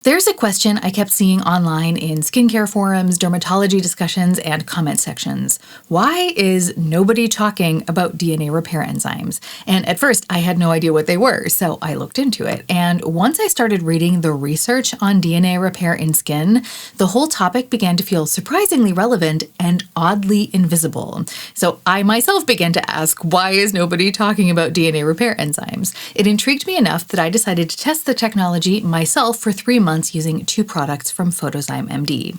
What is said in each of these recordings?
There's a question I kept seeing online in skincare forums, dermatology discussions, and comment sections. Why is nobody talking about DNA repair enzymes? And at first, I had no idea what they were, so I looked into it. And once I started reading the research on DNA repair in skin, the whole topic began to feel surprisingly relevant and oddly invisible. So I myself began to ask, why is nobody talking about DNA repair enzymes? It intrigued me enough that I decided to test the technology myself for 3 months using 2 products from Photozyme MD.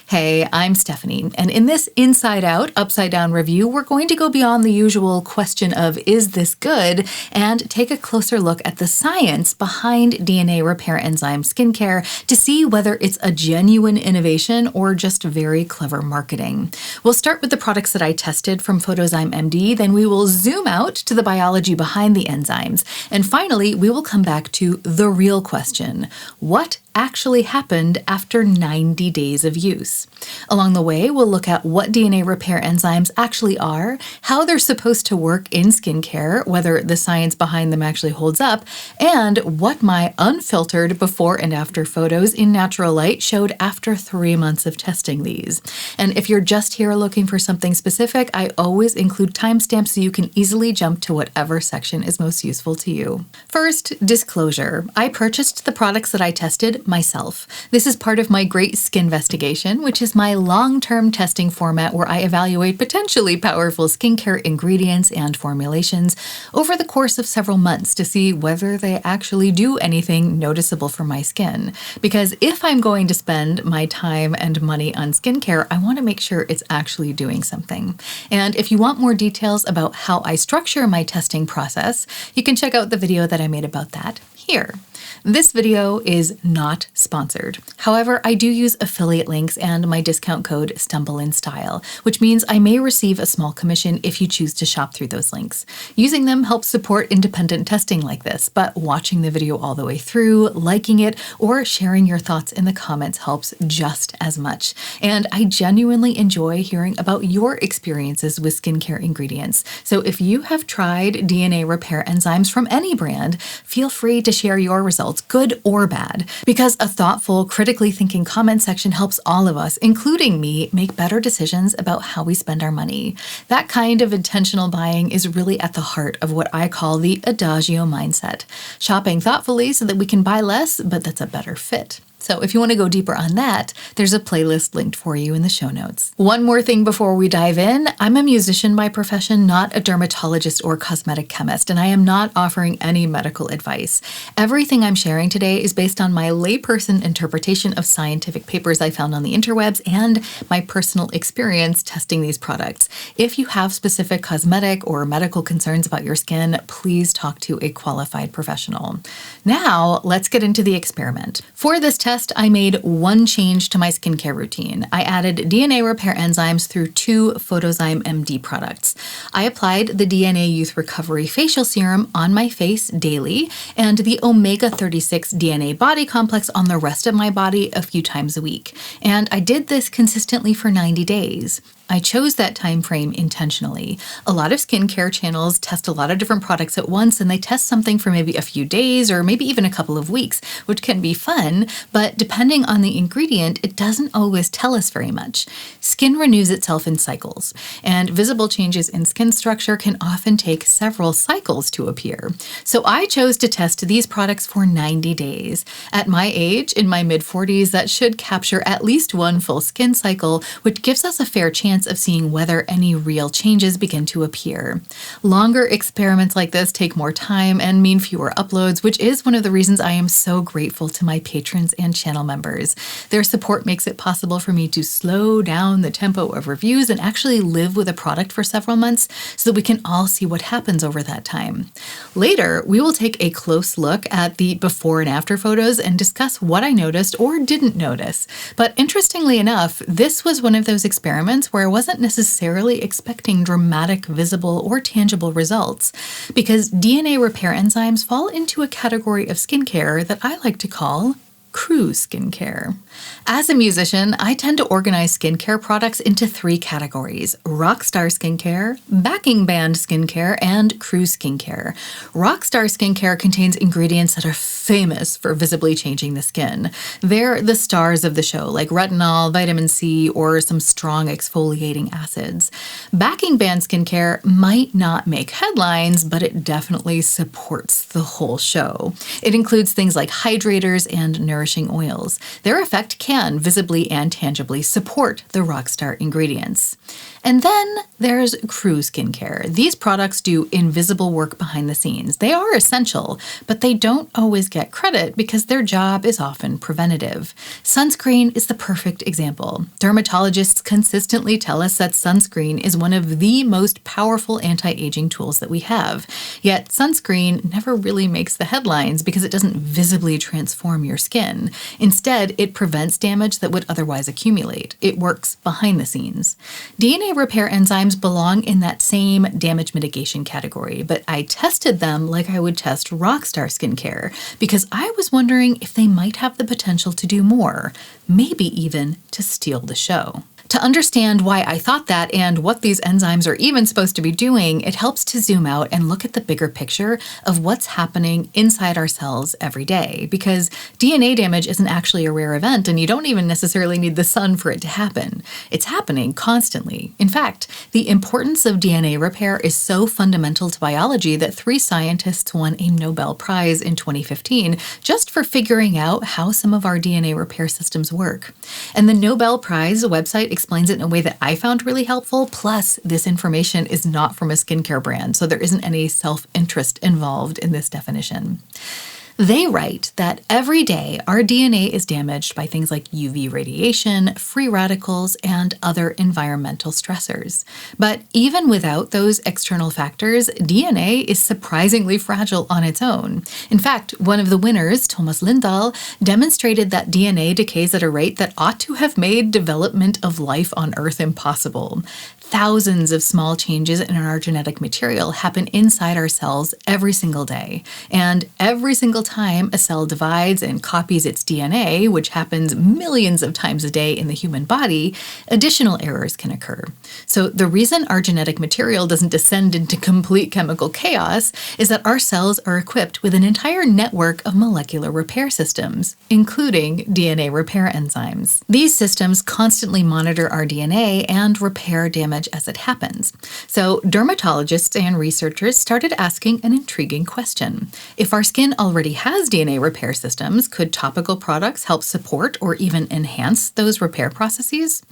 Hey, I'm Stephanie, and in this Inside Out, Upside Down review, we're going to go beyond the usual question of, is this good, and take a closer look at the science behind DNA repair enzyme skincare to see whether it's a genuine innovation or just very clever marketing. We'll start with the products that I tested from Photozyme MD, then we will zoom out to the biology behind the enzymes, and finally, we will come back to the real question: what actually happened after 90 days of use? Along the way, we'll look at what DNA repair enzymes actually are, how they're supposed to work in skincare, whether the science behind them actually holds up, and what my unfiltered before and after photos in natural light showed after 3 months of testing these. And if you're just here looking for something specific, I always include timestamps so you can easily jump to whatever section is most useful to you. First, disclosure. I purchased the products that I tested myself. This is part of my Great Skinvestigation, which is my long-term testing format where I evaluate potentially powerful skincare ingredients and formulations over the course of several months to see whether they actually do anything noticeable for my skin. Because if I'm going to spend my time and money on skincare, I want to make sure it's actually doing something. And if you want more details about how I structure my testing process, you can check out the video that I made about that here. This video is not sponsored. However, I do use affiliate links and my discount code StumbleInStyle, which means I may receive a small commission if you choose to shop through those links. Using them helps support independent testing like this, but watching the video all the way through, liking it, or sharing your thoughts in the comments helps just as much. And I genuinely enjoy hearing about your experiences with skincare ingredients. So if you have tried DNA repair enzymes from any brand, feel free to share your results, good or bad, because a thoughtful, critically thinking comment section helps all of us, including me, make better decisions about how we spend our money. That kind of intentional buying is really at the heart of what I call the Adagio Mindset. Shopping thoughtfully so that we can buy less, but that's a better fit. So if you want to go deeper on that, there's a playlist linked for you in the show notes. One more thing before we dive in. I'm a musician by profession, not a dermatologist or cosmetic chemist, and I am not offering any medical advice. Everything I'm sharing today is based on my layperson interpretation of scientific papers I found on the interwebs and my personal experience testing these products. If you have specific cosmetic or medical concerns about your skin, please talk to a qualified professional. Now, let's get into the experiment. For this test, I made one change to my skincare routine. I added DNA repair enzymes through 2 Photozyme MD products. I applied the DNA Youth Recovery Facial Serum on my face daily and the omega-36 DNA Body Complex on the rest of my body a few times a week. And I did this consistently for 90 days. I chose that time frame intentionally. A lot of skincare channels test a lot of different products at once, and they test something for maybe a few days or maybe even a couple of weeks, which can be fun, but depending on the ingredient, it doesn't always tell us very much. Skin renews itself in cycles, and visible changes in skin structure can often take several cycles to appear. So I chose to test these products for 90 days. At my age, in my mid-40s, that should capture at least one full skin cycle, which gives us a fair chance of seeing whether any real changes begin to appear. Longer experiments like this take more time and mean fewer uploads, which is one of the reasons I am so grateful to my patrons and channel members. Their support makes it possible for me to slow down the tempo of reviews and actually live with a product for several months so that we can all see what happens over that time. Later, we will take a close look at the before and after photos and discuss what I noticed or didn't notice. But interestingly enough, this was one of those experiments where I wasn't necessarily expecting dramatic, visible, or tangible results, because DNA repair enzymes fall into a category of skincare that I like to call crew skincare. As a musician, I tend to organize skincare products into 3 categories: rockstar skincare, backing band skincare, and crew skincare. Rockstar skincare contains ingredients that are famous for visibly changing the skin. They're the stars of the show, like retinol, vitamin C, or some strong exfoliating acids. Backing band skincare might not make headlines, but it definitely supports the whole show. It includes things like hydrators and nourishing oils. Their effect can visibly and tangibly support the rockstar ingredients. And then there's crew skincare. These products do invisible work behind the scenes. They are essential, but they don't always get credit because their job is often preventative. Sunscreen is the perfect example. Dermatologists consistently tell us that sunscreen is one of the most powerful anti-aging tools that we have. Yet sunscreen never really makes the headlines because it doesn't visibly transform your skin. Instead, it prevents damage that would otherwise accumulate. It works behind the scenes. DNA repair enzymes belong in that same damage mitigation category, but I tested them like I would test rockstar skincare because I was wondering if they might have the potential to do more, maybe even to steal the show. To understand why I thought that and what these enzymes are even supposed to be doing, it helps to zoom out and look at the bigger picture of what's happening inside our cells every day, because DNA damage isn't actually a rare event and you don't even necessarily need the sun for it to happen. It's happening constantly. In fact, the importance of DNA repair is so fundamental to biology that 3 scientists won a Nobel Prize in 2015 just for figuring out how some of our DNA repair systems work. And the Nobel Prize website explains it in a way that I found really helpful. Plus, this information is not from a skincare brand, so there isn't any self-interest involved in this definition. They write that every day our DNA is damaged by things like UV radiation, free radicals, and other environmental stressors. But even without those external factors, DNA is surprisingly fragile on its own. In fact, one of the winners, Thomas Lindahl, demonstrated that DNA decays at a rate that ought to have made development of life on Earth impossible. Thousands of small changes in our genetic material happen inside our cells every single day. And every single time a cell divides and copies its DNA, which happens millions of times a day in the human body, additional errors can occur. So the reason our genetic material doesn't descend into complete chemical chaos is that our cells are equipped with an entire network of molecular repair systems, including DNA repair enzymes. These systems constantly monitor our DNA and repair damage as it happens. So dermatologists and researchers started asking an intriguing question. If our skin already has DNA repair systems, could topical products help support or even enhance those repair processes?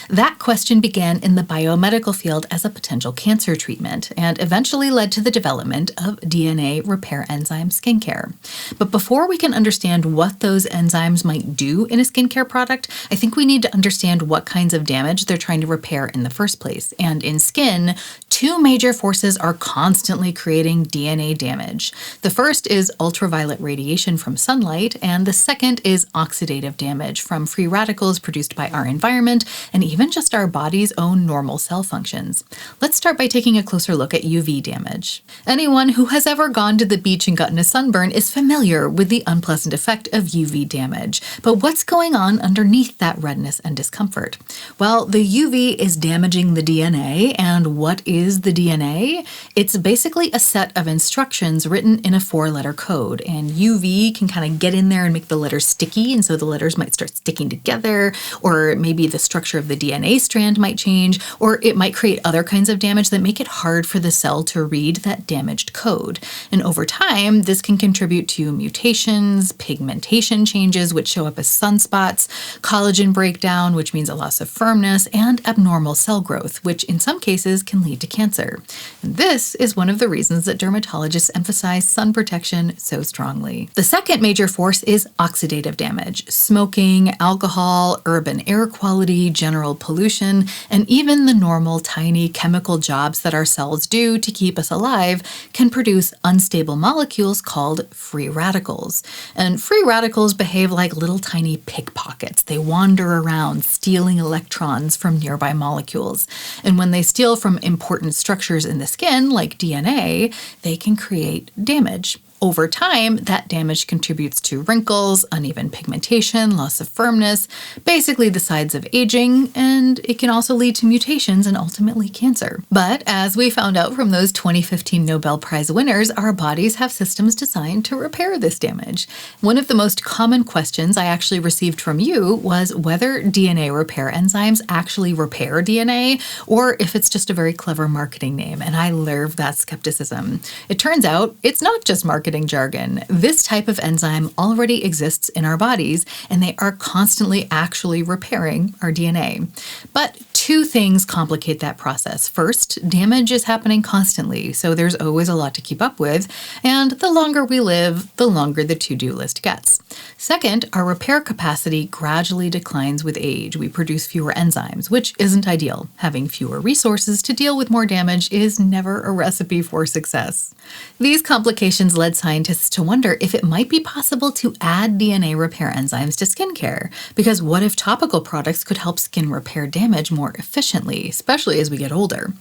That question began in the biomedical field as a potential cancer treatment and eventually led to the development of DNA repair enzyme skincare. But before we can understand what those enzymes might do in a skincare product, I think we need to understand what kinds of damage they're trying to repair in the first place. And in skin, 2 major forces are constantly creating DNA damage. The first is ultraviolet radiation from sunlight, and the second is oxidative damage from free radicals produced by our environment and even just our body's own normal cell functions. Let's start by taking a closer look at UV damage. Anyone who has ever gone to the beach and gotten a sunburn is familiar with the unpleasant effect of UV damage. But what's going on underneath that redness and discomfort? Well, the UV is damaging the DNA, and what is the DNA? It's basically a set of instructions written in a 4-letter code, and UV can kind of get in there and make the letters sticky, and so the letters might start sticking together, or maybe the structure of the DNA strand might change, or it might create other kinds of damage that make it hard for the cell to read that damaged code. And over time, this can contribute to mutations, pigmentation changes, which show up as sunspots, collagen breakdown, which means a loss of firmness, and abnormal cell growth, which in some cases can lead to cancer. And this is one of the reasons that dermatologists emphasize sun protection so strongly. The second major force is oxidative damage. Smoking, alcohol, urban air quality, general pollution, and even the normal tiny chemical jobs that our cells do to keep us alive can produce unstable molecules called free radicals. And free radicals behave like little tiny pickpockets. They wander around stealing electrons from nearby molecules. And when they steal from important structures in the skin, like DNA, they can create damage. Over time, that damage contributes to wrinkles, uneven pigmentation, loss of firmness, basically the signs of aging, and it can also lead to mutations and ultimately cancer. But as we found out from those 2015 Nobel Prize winners, our bodies have systems designed to repair this damage. One of the most common questions I actually received from you was whether DNA repair enzymes actually repair DNA, or if it's just a very clever marketing name, and I love that skepticism. It turns out it's not just marketing jargon. This type of enzyme already exists in our bodies, and they are constantly actually repairing our DNA. But two things complicate that process. First, damage is happening constantly, so there's always a lot to keep up with, and the longer we live, the longer the to-do list gets. Second, our repair capacity gradually declines with age. We produce fewer enzymes, which isn't ideal. Having fewer resources to deal with more damage is never a recipe for success. These complications led scientists to wonder if it might be possible to add DNA repair enzymes to skincare, because what if topical products could help skin repair damage more efficiently, especially as we get older?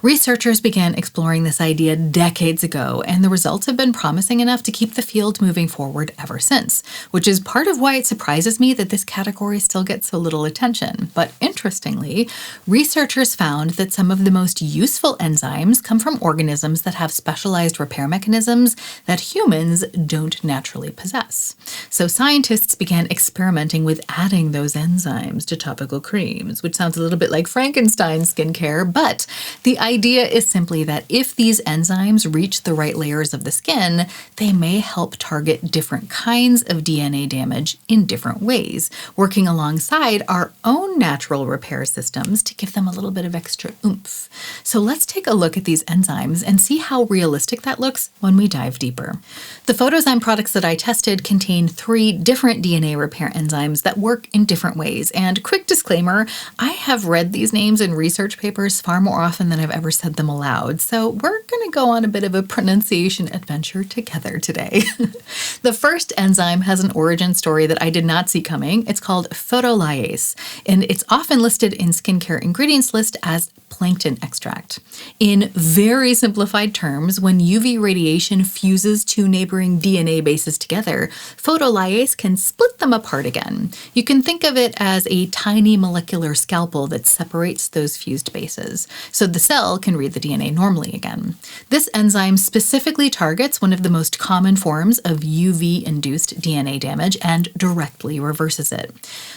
Researchers began exploring this idea decades ago, and the results have been promising enough to keep the field moving forward ever since, which is part of why it surprises me that this category still gets so little attention. But interestingly, researchers found that some of the most useful enzymes come from organisms that have specialized repair mechanisms that humans don't naturally possess. So scientists began experimenting with adding those enzymes to topical creams, which sounds a little bit like Frankenstein's skincare, but the idea is simply that if these enzymes reach the right layers of the skin, they may help target different kinds of DNA damage in different ways, working alongside our own natural repair systems to give them a little bit of extra oomph. So let's take a look at these enzymes and see how realistic that looks when we dive deeper. The Photozyme products that I tested contain 3 different DNA repair enzymes that work in different ways. And quick disclaimer, I have read these names in research papers far more often than I've ever said them aloud, so we're going to go on a bit of a pronunciation adventure together today. The first enzyme has an origin story that I did not see coming. It's called photolyase, and it's often listed in skincare ingredients list as plankton extract. In very simplified terms, when UV radiation fuses 2 neighboring DNA bases together, photolyase can split them apart again. You can think of it as a tiny molecular scalpel that separates those fused bases, so the cell can read the DNA normally again. This enzyme specifically targets one of the most common forms of UV-induced DNA damage and directly reverses it.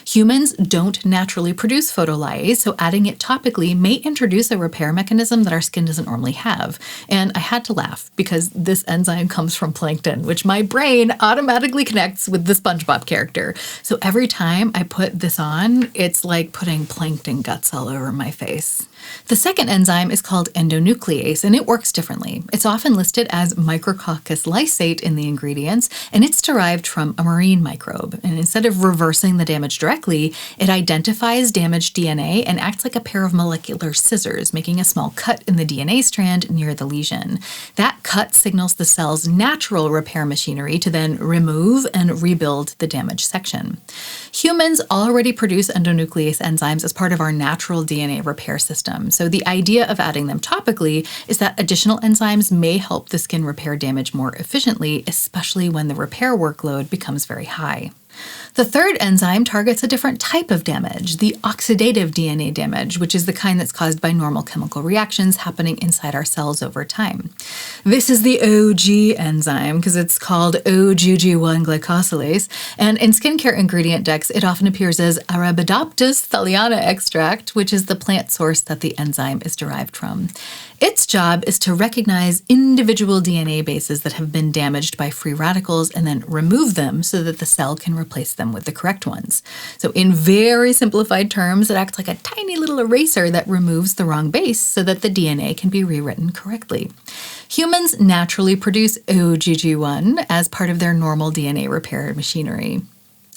Humans don't naturally produce photolyase, so adding it topically may introduce a repair mechanism that our skin doesn't normally have. And I had to laugh because this enzyme comes from plankton, which my brain automatically connects with the SpongeBob character. So every time I put this on, it's like putting plankton guts all over my face. The second enzyme is called endonuclease, and it works differently. It's often listed as micrococcus lysate in the ingredients, and it's derived from a marine microbe. And instead of reversing the damage directly, it identifies damaged DNA and acts like a pair of molecular scissors, making a small cut in the DNA strand near the lesion. That cut signals the cell's natural repair machinery to then remove and rebuild the damaged section. Humans already produce endonuclease enzymes as part of our natural DNA repair system. So the idea of adding them topically is that additional enzymes may help the skin repair damage more efficiently, especially when the repair workload becomes very high. The third enzyme targets a different type of damage, the oxidative DNA damage, which is the kind that's caused by normal chemical reactions happening inside our cells over time. This is the OG enzyme because it's called OGG1 glycosylase, and in skincare ingredient decks, it often appears as Arabidopsis thaliana extract, which is the plant source that the enzyme is derived from. Its job is to recognize individual DNA bases that have been damaged by free radicals and then remove them so that the cell can replace them with the correct ones. So in very simplified terms, it acts like a tiny little eraser that removes the wrong base so that the DNA can be rewritten correctly. Humans naturally produce OGG1 as part of their normal DNA repair machinery.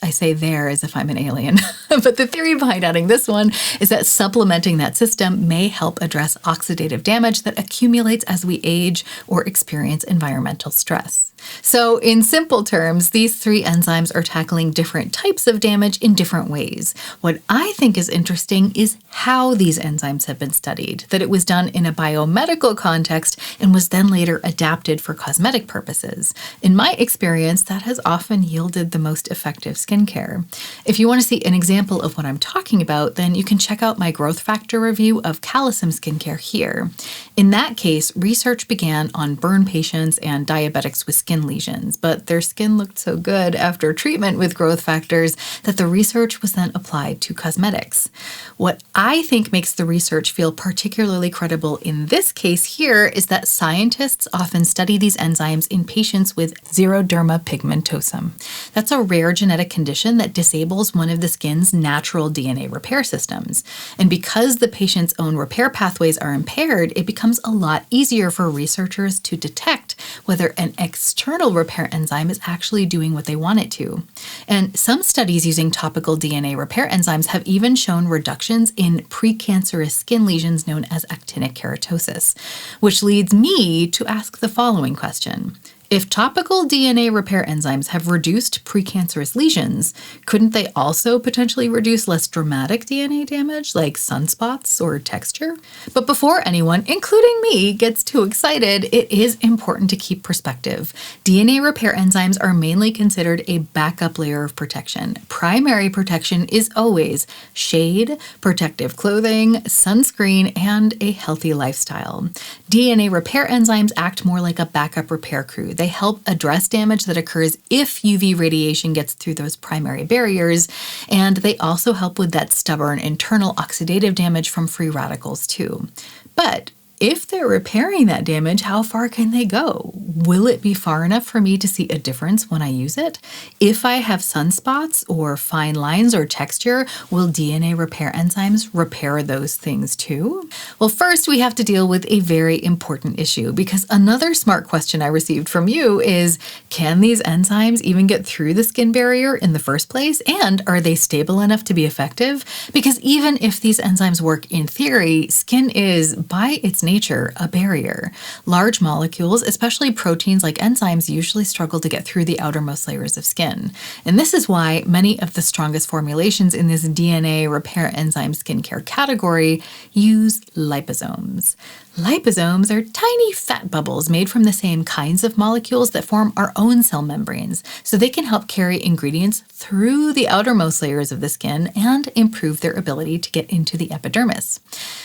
I say there as if I'm an alien. But the theory behind adding this one is that supplementing that system may help address oxidative damage that accumulates as we age or experience environmental stress. So in simple terms, these three enzymes are tackling different types of damage in different ways. What I think is interesting is how these enzymes have been studied, that it was done in a biomedical context and was then later adapted for cosmetic purposes. In my experience, that has often yielded the most effective skincare. If you want to see an example of what I'm talking about, then you can check out my growth factor review of Calisym skincare here. In that case, research began on burn patients and diabetics with skin lesions, but their skin looked so good after treatment with growth factors that the research was then applied to cosmetics. What I think makes the research feel particularly credible in this case here is that scientists often study these enzymes in patients with xeroderma pigmentosum. That's a rare genetic condition that disables one of the skin's natural DNA repair systems. And because the patient's own repair pathways are impaired, it becomes a lot easier for researchers to detect whether an external repair enzyme is actually doing what they want it to. And some studies using topical DNA repair enzymes have even shown reductions in precancerous skin lesions known as actinic keratosis, which leads me to ask the following question. If topical DNA repair enzymes have reduced precancerous lesions, couldn't they also potentially reduce less dramatic DNA damage like sunspots or texture? But before anyone, including me, gets too excited, it is important to keep perspective. DNA repair enzymes are mainly considered a backup layer of protection. Primary protection is always shade, protective clothing, sunscreen, and a healthy lifestyle. DNA repair enzymes act more like a backup repair crew. They help address damage that occurs if UV radiation gets through those primary barriers, and they also help with that stubborn internal oxidative damage from free radicals too. But if they're repairing that damage, how far can they go? Will it be far enough for me to see a difference when I use it? If I have sunspots or fine lines or texture, will DNA repair enzymes repair those things too? Well, first we have to deal with a very important issue, because another smart question I received from you is, can these enzymes even get through the skin barrier in the first place? And are they stable enough to be effective? Because even if these enzymes work in theory, skin is, by its nature, a barrier. Large molecules, especially proteins like enzymes, usually struggle to get through the outermost layers of skin. And this is why many of the strongest formulations in this DNA repair enzyme skincare category use liposomes. Liposomes are tiny fat bubbles made from the same kinds of molecules that form our own cell membranes, so they can help carry ingredients through the outermost layers of the skin and improve their ability to get into the epidermis.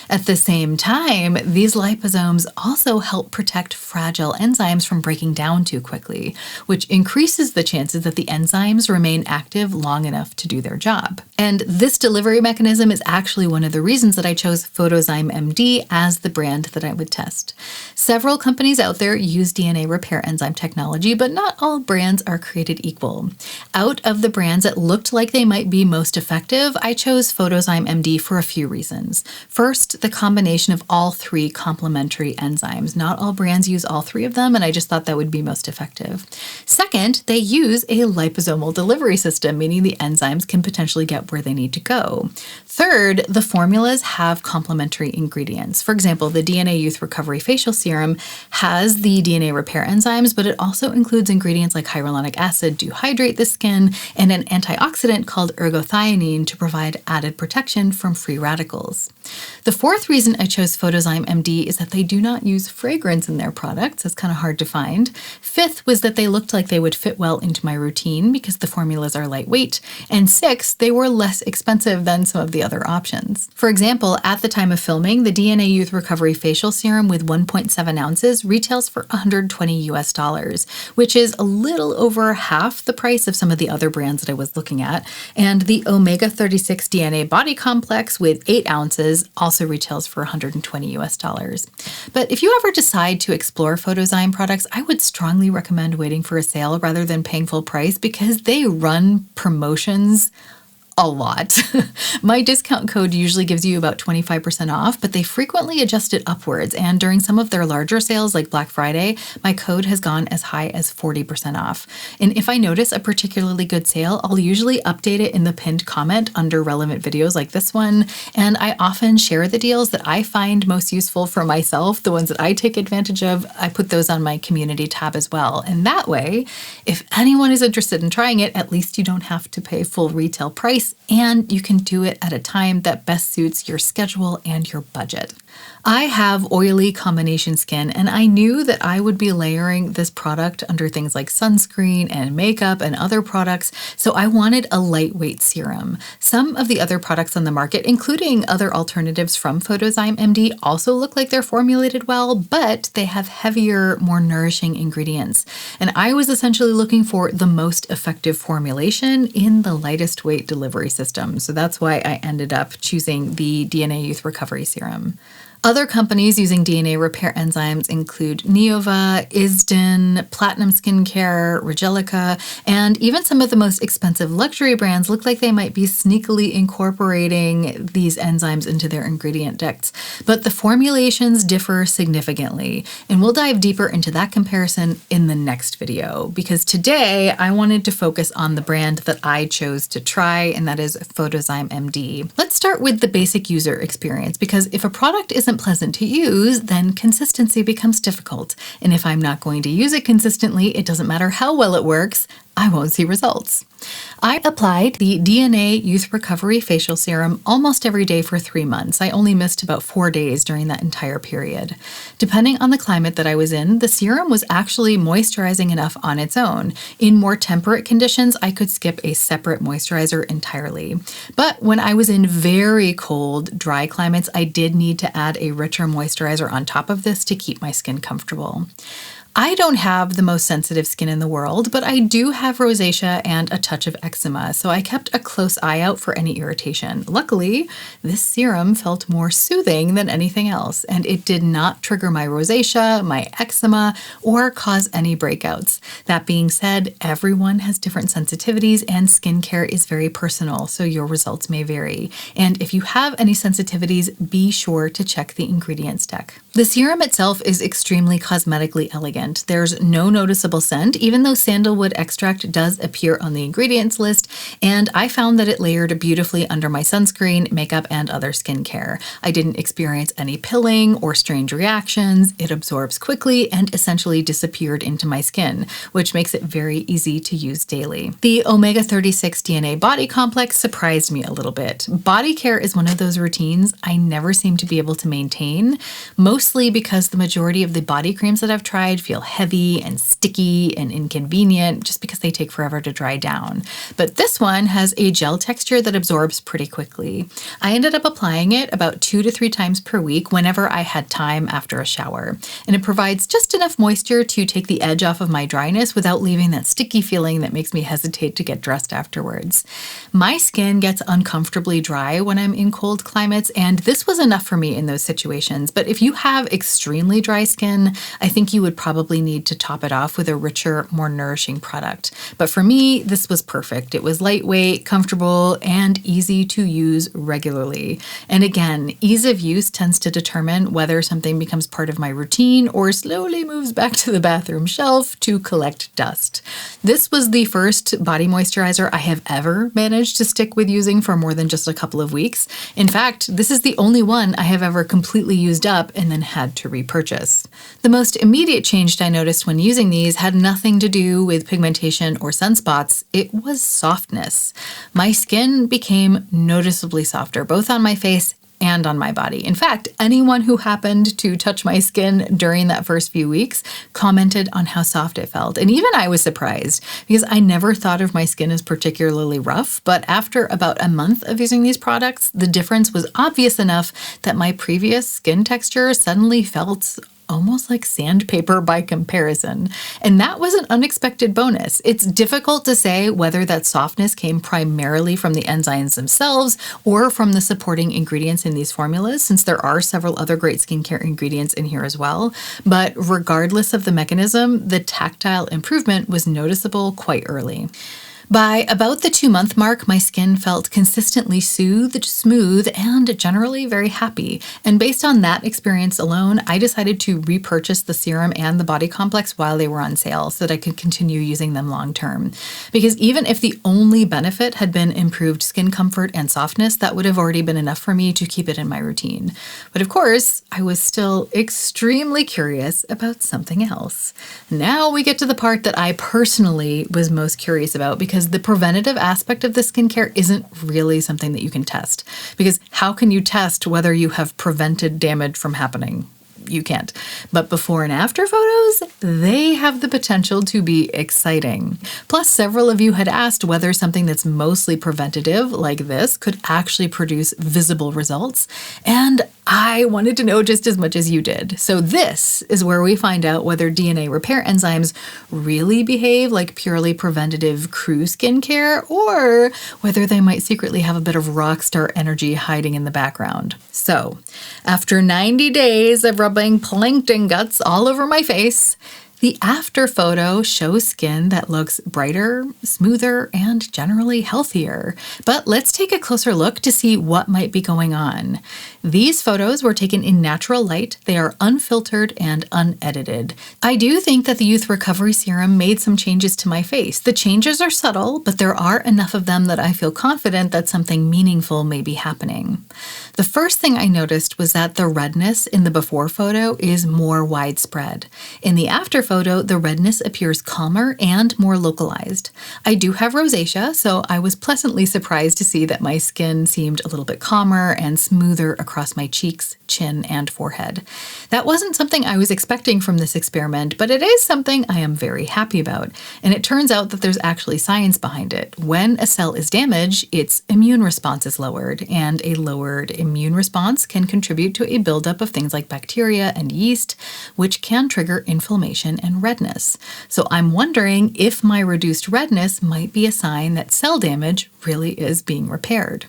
At the same time, these liposomes also help protect fragile enzymes from breaking down too quickly, which increases the chances that the enzymes remain active long enough to do their job. And this delivery mechanism is actually one of the reasons that I chose Photozyme MD as the brand that I would test. Several companies out there use DNA repair enzyme technology, but not all brands are created equal. Out of the brands that looked like they might be most effective, I chose Photozyme MD for a few reasons. First, the combination of all three complementary enzymes. Not all brands use all three of them, and I just thought that would be most effective. Second, they use a liposomal delivery system, meaning the enzymes can potentially get where they need to go. Third, the formulas have complementary ingredients. For example, the DNA Youth Recovery Facial Serum has the DNA repair enzymes, but it also includes ingredients like hyaluronic acid to hydrate the skin and an antioxidant called ergothioneine to provide added protection from free radicals. The fourth reason I chose Photozyme MD is that they do not use fragrance in their products. It's kind of hard to find. Fifth was that they looked like they would fit well into my routine because the formulas are lightweight. And sixth, they were less expensive than some of the other options. For example, at the time of filming, the DNA Youth Recovery Facial Serum with 1.7 ounces retails for $120 US, which is a little over half the price of some of the other brands that I was looking at. And the Omega 36 DNA Body Complex with 8 ounces also retails for $120 US. But if you ever decide to explore Photozyme products, I would strongly recommend waiting for a sale rather than paying full price, because they run promotions a lot. My discount code usually gives you about 25% off, but they frequently adjust it upwards. And during some of their larger sales like Black Friday, my code has gone as high as 40% off. And if I notice a particularly good sale, I'll usually update it in the pinned comment under relevant videos like this one. And I often share the deals that I find most useful for myself, the ones that I take advantage of. I put those on my community tab as well. And that way, if anyone is interested in trying it, at least you don't have to pay full retail price, and you can do it at a time that best suits your schedule and your budget. I have oily combination skin, and I knew that I would be layering this product under things like sunscreen and makeup and other products, so I wanted a lightweight serum. Some of the other products on the market, including other alternatives from Photozyme MD, also look like they're formulated well, but they have heavier, more nourishing ingredients. And I was essentially looking for the most effective formulation in the lightest weight delivery system, so that's why I ended up choosing the DNA Youth Recovery Serum. Other companies using DNA repair enzymes include NEOVA, ISDIN, Platinum Skincare, REGELICA, and even some of the most expensive luxury brands look like they might be sneakily incorporating these enzymes into their ingredient decks. But the formulations differ significantly, and we'll dive deeper into that comparison in the next video, because today I wanted to focus on the brand that I chose to try, and that is Photozyme MD. Let's start with the basic user experience, because if a product isn't pleasant to use, then consistency becomes difficult. And if I'm not going to use it consistently, it doesn't matter how well it works, I won't see results. I applied the DNA Youth Recovery Facial Serum almost every day for 3 months. I only missed about 4 days during that entire period. Depending on the climate that I was in, the serum was actually moisturizing enough on its own. In more temperate conditions, I could skip a separate moisturizer entirely. But when I was in very cold, dry climates, I did need to add a richer moisturizer on top of this to keep my skin comfortable. I don't have the most sensitive skin in the world, but I do have rosacea and a touch of eczema, so I kept a close eye out for any irritation. Luckily, this serum felt more soothing than anything else, and it did not trigger my rosacea, my eczema, or cause any breakouts. That being said, everyone has different sensitivities, and skincare is very personal, so your results may vary. And if you have any sensitivities, be sure to check the ingredients deck. The serum itself is extremely cosmetically elegant. There's no noticeable scent, even though sandalwood extract does appear on the ingredients list, and I found that it layered beautifully under my sunscreen, makeup, and other skincare. I didn't experience any pilling or strange reactions. It absorbs quickly and essentially disappeared into my skin, which makes it very easy to use daily. The omega-36 DNA body complex surprised me a little bit. Body care is one of those routines I never seem to be able to maintain, mostly because the majority of the body creams that I've tried feel heavy and sticky and inconvenient just because they take forever to dry down. But this one has a gel texture that absorbs pretty quickly. I ended up applying it about 2 to 3 times per week whenever I had time after a shower. And it provides just enough moisture to take the edge off of my dryness without leaving that sticky feeling that makes me hesitate to get dressed afterwards. My skin gets uncomfortably dry when I'm in cold climates, and this was enough for me in those situations. But if you have extremely dry skin, I think you would probably need to top it off with a richer, more nourishing product. But for me, this was perfect. It was lightweight, comfortable, and easy to use regularly. And again, ease of use tends to determine whether something becomes part of my routine or slowly moves back to the bathroom shelf to collect dust. This was the first body moisturizer I have ever managed to stick with using for more than just a couple of weeks. In fact, this is the only one I have ever completely used up and then had to repurchase. The most immediate change I noticed when using these had nothing to do with pigmentation or sunspots. It was softness. My skin became noticeably softer, both on my face and on my body. In fact, anyone who happened to touch my skin during that first few weeks commented on how soft it felt. And even I was surprised because I never thought of my skin as particularly rough. But after about a month of using these products, the difference was obvious enough that my previous skin texture suddenly felt almost like sandpaper by comparison. And that was an unexpected bonus. It's difficult to say whether that softness came primarily from the enzymes themselves or from the supporting ingredients in these formulas, since there are several other great skincare ingredients in here as well. But regardless of the mechanism, the tactile improvement was noticeable quite early. By about the 2-month mark, my skin felt consistently soothed, smooth, and generally very happy. And based on that experience alone, I decided to repurchase the serum and the body complex while they were on sale so that I could continue using them long term. Because even if the only benefit had been improved skin comfort and softness, that would have already been enough for me to keep it in my routine. But of course, I was still extremely curious about something else. Now we get to the part that I personally was most curious about, because the preventative aspect of the skincare isn't really something that you can test. Because how can you test whether you have prevented damage from happening? You can't. But before and after photos, they have the potential to be exciting. Plus, several of you had asked whether something that's mostly preventative, like this, could actually produce visible results. And I wanted to know just as much as you did. So this is where we find out whether DNA repair enzymes really behave like purely preventative crew skincare, or whether they might secretly have a bit of rock star energy hiding in the background. So, after 90 days of rubbing plankton guts all over my face, the after photo shows skin that looks brighter, smoother, and generally healthier. But let's take a closer look to see what might be going on. These photos were taken in natural light. They are unfiltered and unedited. I do think that the Youth Recovery Serum made some changes to my face. The changes are subtle, but there are enough of them that I feel confident that something meaningful may be happening. The first thing I noticed was that the redness in the before photo is more widespread. In the after photo, the redness appears calmer and more localized. I do have rosacea, so I was pleasantly surprised to see that my skin seemed a little bit calmer and smoother across my cheeks, chin, and forehead. That wasn't something I was expecting from this experiment, but it is something I am very happy about. And it turns out that there's actually science behind it. When a cell is damaged, its immune response is lowered, and a lowered immune response can contribute to a buildup of things like bacteria and yeast, which can trigger inflammation and redness. So I'm wondering if my reduced redness might be a sign that cell damage really is being repaired.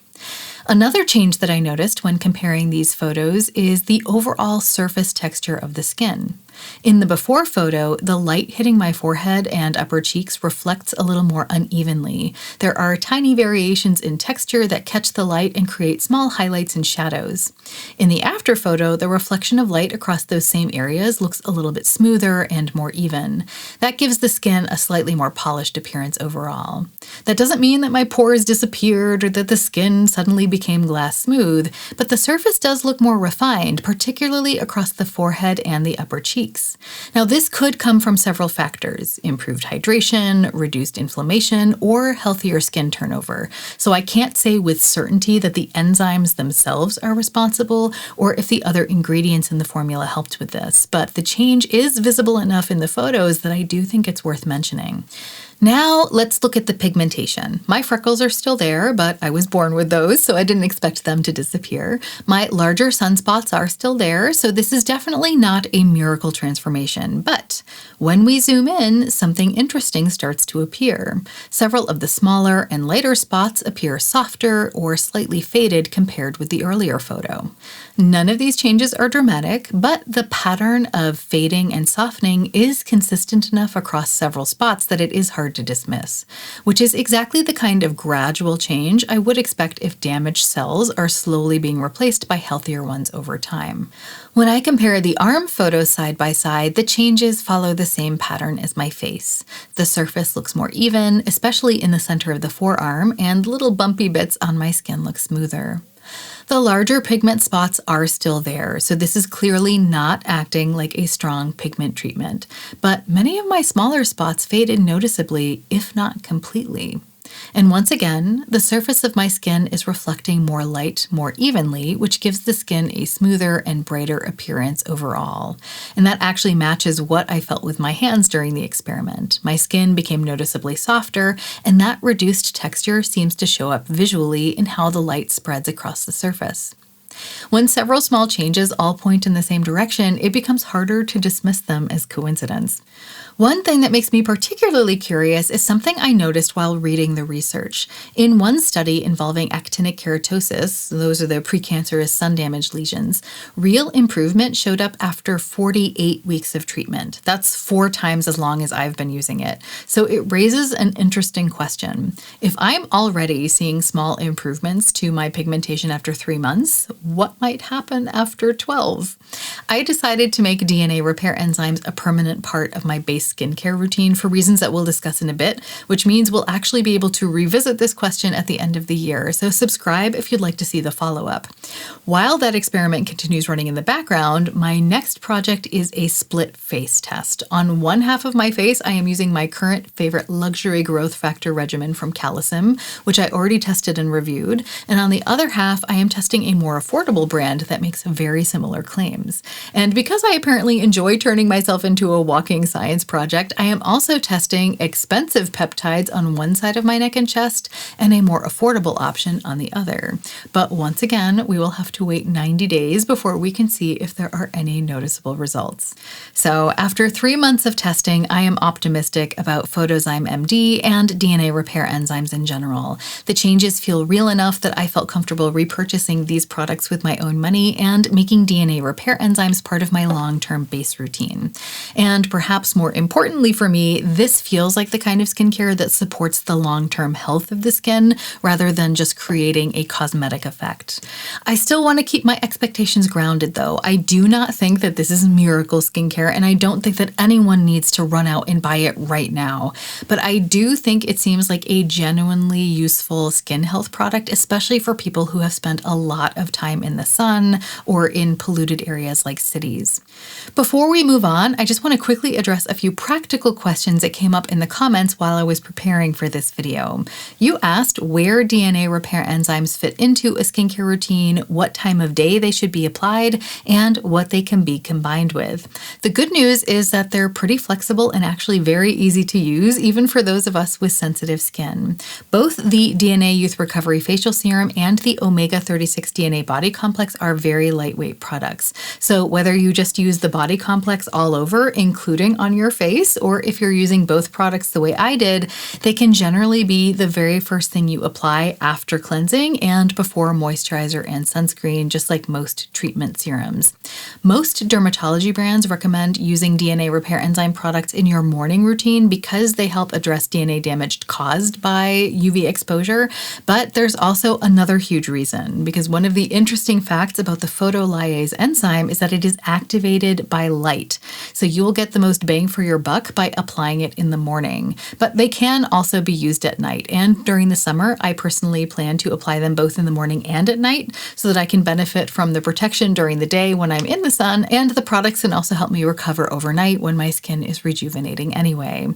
Another change that I noticed when comparing these photos is the overall surface texture of the skin. In the before photo, the light hitting my forehead and upper cheeks reflects a little more unevenly. There are tiny variations in texture that catch the light and create small highlights and shadows. In the after photo, the reflection of light across those same areas looks a little bit smoother and more even. That gives the skin a slightly more polished appearance overall. That doesn't mean that my pores disappeared or that the skin suddenly became glass smooth, but the surface does look more refined, particularly across the forehead and the upper cheeks. Now, this could come from several factors: improved hydration, reduced inflammation, or healthier skin turnover. So I can't say with certainty that the enzymes themselves are responsible or if the other ingredients in the formula helped with this, but the change is visible enough in the photos that I do think it's worth mentioning. Now let's look at the pigmentation. My freckles are still there, but I was born with those, so I didn't expect them to disappear. My larger sunspots are still there, so this is definitely not a miracle transformation. But when we zoom in, something interesting starts to appear. Several of the smaller and lighter spots appear softer or slightly faded compared with the earlier photo. None of these changes are dramatic, but the pattern of fading and softening is consistent enough across several spots that it is hard to dismiss, which is exactly the kind of gradual change I would expect if damaged cells are slowly being replaced by healthier ones over time. When I compare the arm photos side by side, the changes follow the same pattern as my face. The surface looks more even, especially in the center of the forearm, and little bumpy bits on my skin look smoother. The larger pigment spots are still there, so this is clearly not acting like a strong pigment treatment, but many of my smaller spots faded noticeably, if not completely. And once again, the surface of my skin is reflecting more light more evenly, which gives the skin a smoother and brighter appearance overall. And that actually matches what I felt with my hands during the experiment. My skin became noticeably softer, and that reduced texture seems to show up visually in how the light spreads across the surface. When several small changes all point in the same direction, it becomes harder to dismiss them as coincidence. One thing that makes me particularly curious is something I noticed while reading the research. In one study involving actinic keratosis, those are the precancerous sun damage lesions, real improvement showed up after 48 weeks of treatment. That's 4 times as long as I've been using it. So it raises an interesting question. If I'm already seeing small improvements to my pigmentation after 3 months, what might happen after 12? I decided to make DNA repair enzymes a permanent part of my base skincare routine for reasons that we'll discuss in a bit, which means we'll actually be able to revisit this question at the end of the year. So subscribe if you'd like to see the follow-up. While that experiment continues running in the background, my next project is a split face test. On one half of my face, I am using my current favorite luxury growth factor regimen from Calisim, which I already tested and reviewed. And on the other half, I am testing a more affordable brand that makes very similar claims. And because I apparently enjoy turning myself into a walking science project, I am also testing expensive peptides on one side of my neck and chest and a more affordable option on the other. But once again, we will have to wait 90 days before we can see if there are any noticeable results. So after 3 months of testing, I am optimistic about Photozyme MD and DNA repair enzymes in general. The changes feel real enough that I felt comfortable repurchasing these products with my own money and making DNA repair enzymes part of my long-term base routine. And perhaps more importantly for me, this feels like the kind of skincare that supports the long-term health of the skin rather than just creating a cosmetic effect. I still want to keep my expectations grounded though. I do not think that this is miracle skincare, and I don't think that anyone needs to run out and buy it right now. But I do think it seems like a genuinely useful skin health product, especially for people who have spent a lot of time in the sun or in polluted areas like cities. Before we move on, I just want to quickly address a few practical questions that came up in the comments while I was preparing for this video. You asked where DNA repair enzymes fit into a skincare routine, what time of day they should be applied, and what they can be combined with. The good news is that they're pretty flexible and actually very easy to use, even for those of us with sensitive skin. Both the DNA Youth Recovery Facial Serum and the Omega-36 DNA Body Complex are very lightweight products. So whether you just use the body complex all over, including on your face, or if you're using both products the way I did, they can generally be the very first thing you apply after cleansing and before moisturizer and sunscreen, just like most treatment serums. Most dermatology brands recommend using DNA repair enzyme products in your morning routine because they help address DNA damage caused by UV exposure, but there's also another huge reason, because one of the interesting facts about the photolyase enzyme is that it is activated by light. So you'll get the most bang for your buck by applying it in the morning. But they can also be used at night. And during the summer, I personally plan to apply them both in the morning and at night so that I can benefit from the protection during the day when I'm in the sun, and the products can also help me recover overnight when my skin is rejuvenating anyway.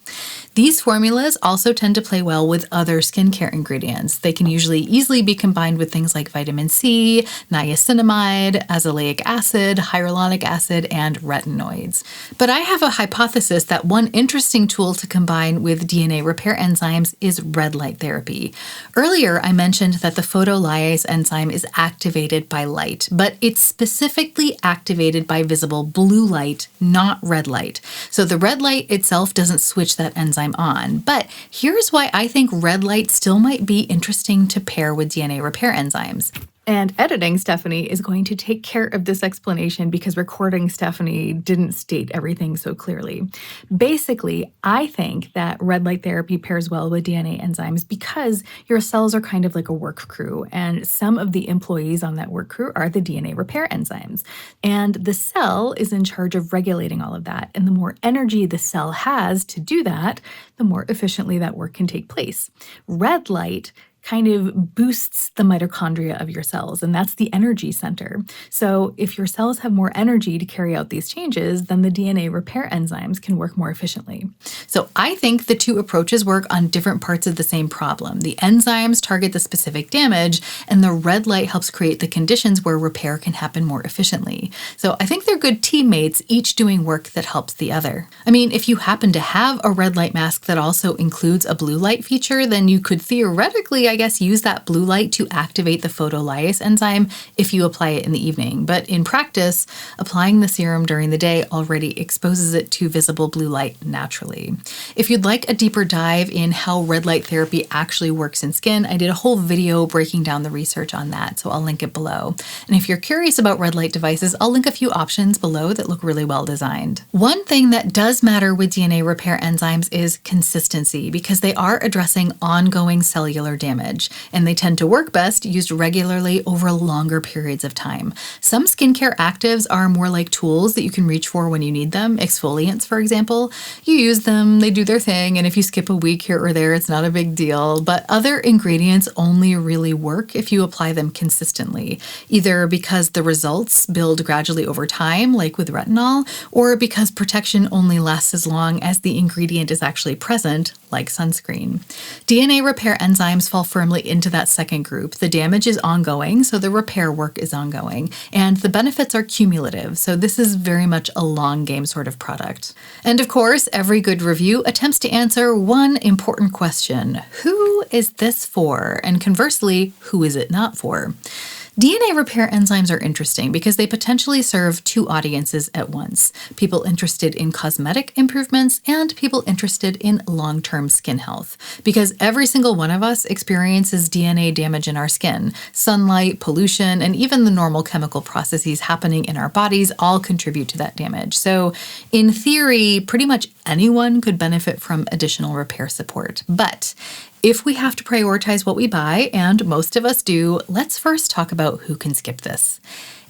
These formulas also tend to play well with other skincare ingredients. They can usually easily be combined with things like vitamin C, niacinamide, azelaic acid, hyaluronic acid, and retinoids. But I have a hypothesis that one interesting tool to combine with DNA repair enzymes is red light therapy. Earlier, I mentioned that the photolyase enzyme is activated by light, but it's specifically activated by visible blue light, not red light. So the red light itself doesn't switch that enzyme on. But here's why I think red light still might be interesting to pair with DNA repair enzymes. And editing Stephanie is going to take care of this explanation because recording Stephanie didn't state everything so clearly. Basically, I think that red light therapy pairs well with DNA enzymes because your cells are kind of like a work crew, and some of the employees on that work crew are the DNA repair enzymes. And the cell is in charge of regulating all of that. And the more energy the cell has to do that, the more efficiently that work can take place. Red light kind of boosts the mitochondria of your cells, and that's the energy center. So if your cells have more energy to carry out these changes, then the DNA repair enzymes can work more efficiently. So I think the two approaches work on different parts of the same problem. The enzymes target the specific damage, and the red light helps create the conditions where repair can happen more efficiently. So I think they're good teammates, each doing work that helps the other. I mean, if you happen to have a red light mask that also includes a blue light feature, then you could theoretically, I guess, use that blue light to activate the photolyase enzyme if you apply it in the evening. But in practice, applying the serum during the day already exposes it to visible blue light naturally. If you'd like a deeper dive in how red light therapy actually works in skin, I did a whole video breaking down the research on that, so I'll link it below. And if you're curious about red light devices, I'll link a few options below that look really well designed. One thing that does matter with DNA repair enzymes is consistency, because they are addressing ongoing cellular damage, and they tend to work best used regularly over longer periods of time. Some skincare actives are more like tools that you can reach for when you need them. Exfoliants, for example, you use them, they do their thing, and if you skip a week here or there, it's not a big deal. But other ingredients only really work if you apply them consistently, either because the results build gradually over time, like with retinol, or because protection only lasts as long as the ingredient is actually present, like sunscreen. DNA repair enzymes fall firmly into that second group. The damage is ongoing, so the repair work is ongoing, and the benefits are cumulative, so this is very much a long game sort of product. And of course, every good review attempts to answer one important question: who is this for? And conversely, who is it not for? DNA repair enzymes are interesting because they potentially serve two audiences at once: people interested in cosmetic improvements and people interested in long-term skin health. Because every single one of us experiences DNA damage in our skin. Sunlight, pollution, and even the normal chemical processes happening in our bodies all contribute to that damage. So in theory, pretty much anyone could benefit from additional repair support. But if we have to prioritize what we buy, and most of us do, let's first talk about who can skip this.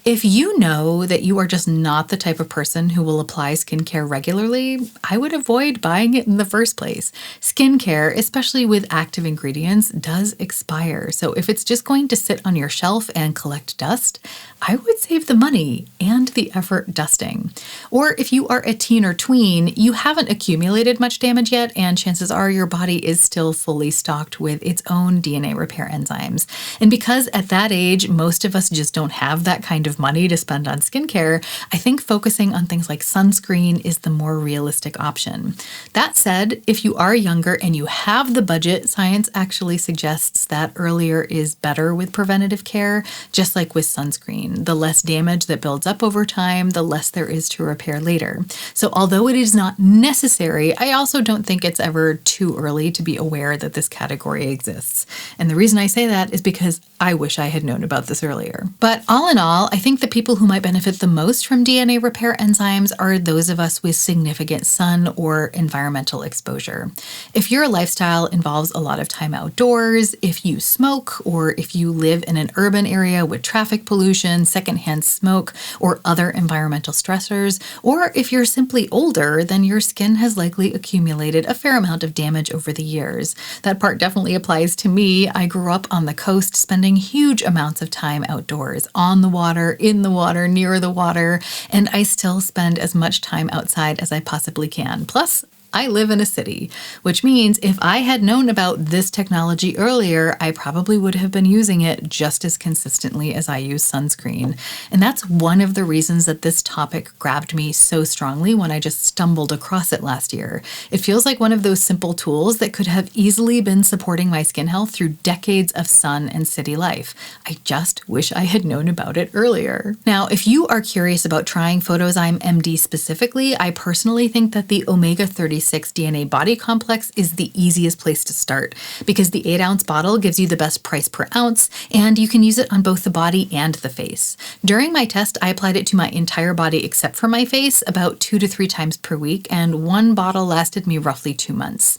If you know that you are just not the type of person who will apply skincare regularly, I would avoid buying it in the first place. Skincare, especially with active ingredients, does expire. So if it's just going to sit on your shelf and collect dust, I would save the money and the effort dusting. Or if you are a teen or tween, you haven't accumulated much damage yet, and chances are your body is still fully stocked with its own DNA repair enzymes. And because at that age, most of us just don't have that kind of money to spend on skincare, I think focusing on things like sunscreen is the more realistic option. That said, if you are younger and you have the budget, science actually suggests that earlier is better with preventative care, just like with sunscreen. The less damage that builds up over time, the less there is to repair later. So although it is not necessary, I also don't think it's ever too early to be aware that this category exists. And the reason I say that is because I wish I had known about this earlier. But all in all, I think the people who might benefit the most from DNA repair enzymes are those of us with significant sun or environmental exposure. If your lifestyle involves a lot of time outdoors, if you smoke, or if you live in an urban area with traffic pollution, secondhand smoke, or other environmental stressors, or if you're simply older, then your skin has likely accumulated a fair amount of damage over the years. That part definitely applies to me. I grew up on the coast, spending huge amounts of time outdoors, on the water, in the water, near the water, and I still spend as much time outside as I possibly can. Plus, I live in a city, which means if I had known about this technology earlier, I probably would have been using it just as consistently as I use sunscreen. And that's one of the reasons that this topic grabbed me so strongly when I just stumbled across it last year. It feels like one of those simple tools that could have easily been supporting my skin health through decades of sun and city life. I just wish I had known about it earlier. Now, if you are curious about trying Photozyme MD specifically, I personally think that the omega-36 DNA body complex is the easiest place to start because the 8-ounce bottle gives you the best price per ounce, and you can use it on both the body and the face. During my test, I applied it to my entire body except for my face about 2 to 3 times per week, and one bottle lasted me roughly 2 months.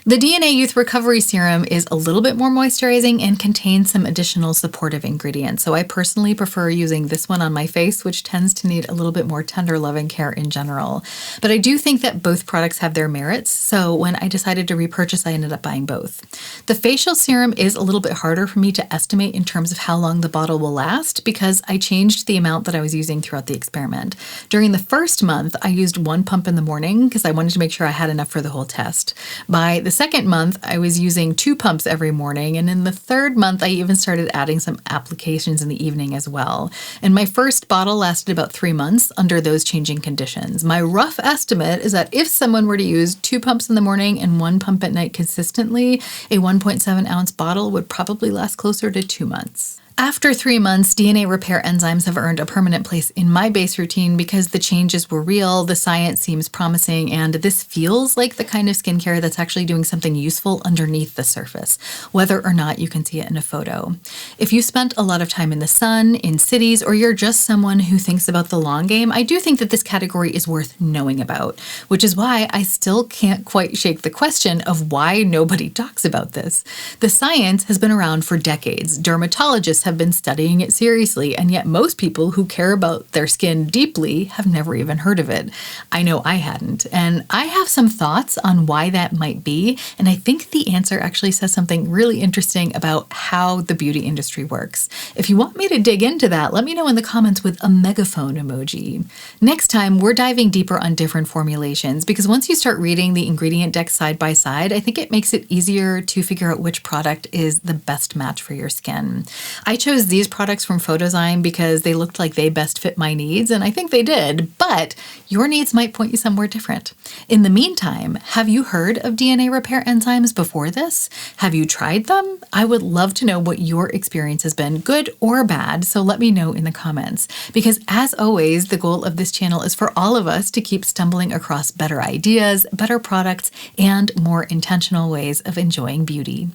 The DNA Youth Recovery Serum is a little bit more moisturizing and contains some additional supportive ingredients, so I personally prefer using this one on my face, which tends to need a little bit more tender loving care in general. But I do think that both products have their merits, so when I decided to repurchase, I ended up buying both. The facial serum is a little bit harder for me to estimate in terms of how long the bottle will last because I changed the amount that I was using throughout the experiment. During the first month, I used 1 pump in the morning because I wanted to make sure I had enough for the whole test. By the second month, I was using 2 pumps every morning, and in the third month, I even started adding some applications in the evening as well. And my first bottle lasted about 3 months under those changing conditions. My rough estimate is that if someone were to use 2 pumps in the morning and 1 pump at night consistently, a 1.7 ounce bottle would probably last closer to 2 months. After 3 months, DNA repair enzymes have earned a permanent place in my base routine because the changes were real, the science seems promising, and this feels like the kind of skincare that's actually doing something useful underneath the surface, whether or not you can see it in a photo. If you spent a lot of time in the sun, in cities, or you're just someone who thinks about the long game, I do think that this category is worth knowing about, which is why I still can't quite shake the question of why nobody talks about this. The science has been around for decades. Dermatologists have been studying it seriously, and yet most people who care about their skin deeply have never even heard of it. I know I hadn't, and I have some thoughts on why that might be, and I think the answer actually says something really interesting about how the beauty industry works. If you want me to dig into that, let me know in the comments with a megaphone emoji. Next time, we're diving deeper on different formulations, because once you start reading the ingredient deck side by side, I think it makes it easier to figure out which product is the best match for your skin. I chose these products from Photozyme because they looked like they best fit my needs, and I think they did, but your needs might point you somewhere different. In the meantime, have you heard of DNA repair enzymes before this? Have you tried them? I would love to know what your experience has been, good or bad, so let me know in the comments. Because as always, the goal of this channel is for all of us to keep stumbling across better ideas, better products, and more intentional ways of enjoying beauty.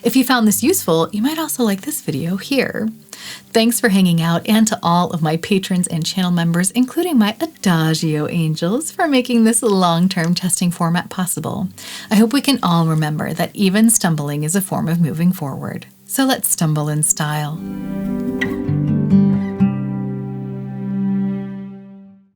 If you found this useful, you might also like this video here. Thanks for hanging out, and to all of my patrons and channel members, including my Adagio angels, for making this long-term testing format possible. I hope we can all remember that even stumbling is a form of moving forward. So let's stumble in style.